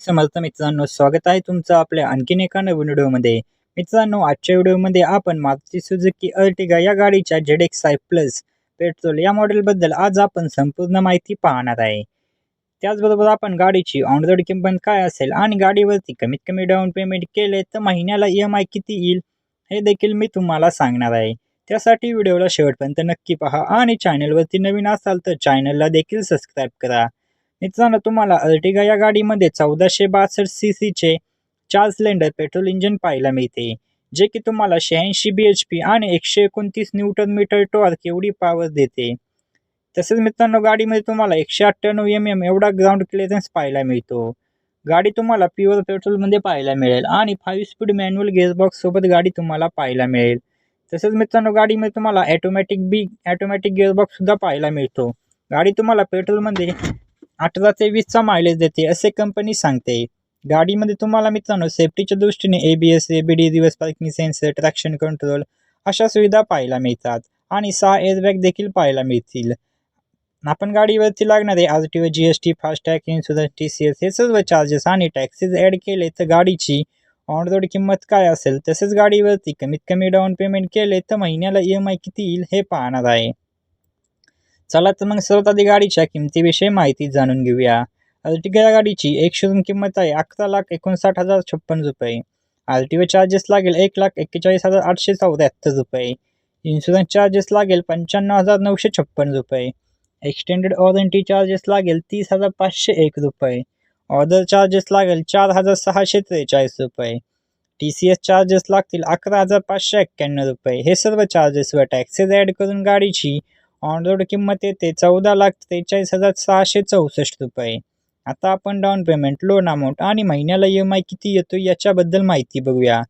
समर्थ मित्रांनो, स्वागत आहे तुमचं आपल्या आणखीन एका नवीन व्हिडिओमध्ये. मित्रांनो, आजच्या व्हिडिओमध्ये आपण मारुती सुझुकी अर्टिगा या गाडीच्या ZX5 प्लस पेट्रोल या मॉडेलबद्दल आज आपण संपूर्ण माहिती पाहणार आहे. त्याचबरोबर आपण गाडीची ऑन रोड किंमत काय असेल आणि गाडीवरती कमीत कमी डाऊन पेमेंट केले तर महिन्याला EMI किती येईल हे देखील मी तुम्हाला सांगणार आहे. त्यासाठी व्हिडिओला शेवटपर्यंत नक्की पहा आणि चॅनलवरती नवीन असाल तर चॅनलला देखील सबस्क्राईब करा. मित्रांनो, तुम्हाला अर्टिगा या गाडीमध्ये 1462 सीसीचे 4 सिलेंडर पेट्रोल इंजिन पाहायला मिळते, जे की तुम्हाला 86 bhp आणि 129 न्यूटन मीटर टॉर्क एवढी पॉवर देते. तसेच मित्रांनो, गाडीमध्ये तुम्हाला 198 mm एवढा ग्राउंड क्लिअरन्स पाहायला मिळतो. गाडी तुम्हाला प्युअर पेट्रोलमध्ये पाहायला मिळेल आणि 5 स्पीड मॅन्युअल गिअरबॉक्स सोबत गाडी तुम्हाला पाहायला मिळेल. तसेच मित्रांनो, गाडीमध्ये तुम्हाला ऑटोमॅटिक गिअरबॉक्स सुद्धा पाहायला मिळतो. गाडी तुम्हाला पेट्रोलमध्ये 18 ते 20चा मायलेज देते असे कंपनी सांगते. गाडीमध्ये तुम्हाला मित्रांनो सेफ्टीच्या दृष्टीने ABS, ABD, reverse parking sensor, traction control अशा सुविधा पाहायला मिळतात आणि 6 एअरबॅग देखील पाहायला मिळतील. आपण गाडीवरती लागणारे RTO, GST, FASTag, insurance, TCS हे सर्व चार्जेस आणि टॅक्सेस ॲड केले तर गाडीची ऑन रोड किंमत काय असेल, तसेच गाडीवरती कमीत कमी डाऊन पेमेंट केले तर महिन्याला EMI किती येईल हे पाहणार आहे. चला तर मग सर्वात आधी गाडीच्या किमतीविषयी माहिती जाणून घेऊया. अर्टिगा या गाडीची एक शोरूम किंमत आहे 11,59,056 रुपये. RTO चार्जेस लागेल 1,41,874 रुपये. इन्शुरन्स चार्जेस लागेल 95,956 रुपये. एक्सटेंडेड वॉरंटी चार्जेस लागेल 30,501 रुपये. ऑर्डर चार्जेस लागेल 4,643 रुपये. TCS चार्जेस लागतील 11,591 रुपये. हे सर्व चार्जेस व टॅक्सेस ॲड करून गाडीची ऑन रोड किंमत येते 14,43,664 रुपये. आता आपण डाऊन पेमेंट, लोन अमाऊंट आणि महिन्याला EMI किती येतो याच्याबद्दल माहिती बघूया.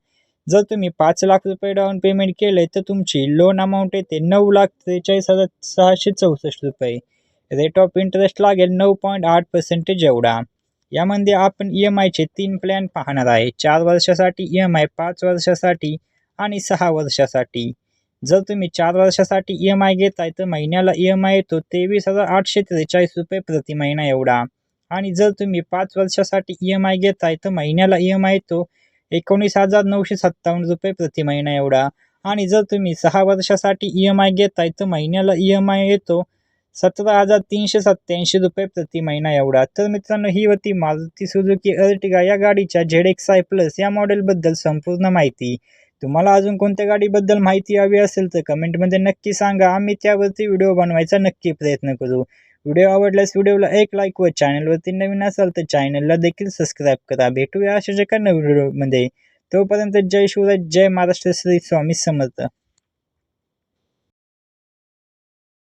जर तुम्ही 5 लाख रुपये डाऊन पेमेंट केले तर तुमची लोन अमाऊंट येते 9,43,664 रुपये. रेट ऑफ इंटरेस्ट लागेल 9.8% एवढा. यामध्ये आपण EMIचे 3 प्लॅन पाहणार आहे. 4 वर्षासाठी EMI, 5 वर्षासाठी आणि 6 वर्षासाठी. जर तुम्ही 4 वर्षासाठी EMI घेताय तर महिन्याला EMI येतो 23,843 रुपये प्रति महिना एवढा. आणि जर तुम्ही 5 वर्षासाठी EMI घेताय तर महिन्याला EMI येतो 19,957 रुपये प्रति महिना एवढा. आणि जर तुम्ही 6 वर्षासाठी EMI घेताय तर महिन्याला EMI येतो 17,387 रुपये प्रति महिना एवढा. तर मित्रांनो, ही होती मारुती सुझुकी अर्टिगा या गाडीच्या ZX5 प्लस या मॉडेलबद्दल संपूर्ण माहिती. तुम्हाला अजून कोणत्या गाडीबद्दल माहिती हवी असेल तर कमेंटमध्ये नक्की सांगा. आम्ही त्यावरती व्हिडिओ बनवायचा नक्की प्रयत्न करू. व्हिडिओ आवडल्यास व्हिडिओला एक लाईक व चॅनलवरती नवीन असाल तर चॅनलला देखील सबस्क्राईब करा. भेटूया अशाच एका नवीन व्हिडिओमध्ये. तोपर्यंत जय शिवराय, जय महाराष्ट्र, श्री स्वामी समर्थ.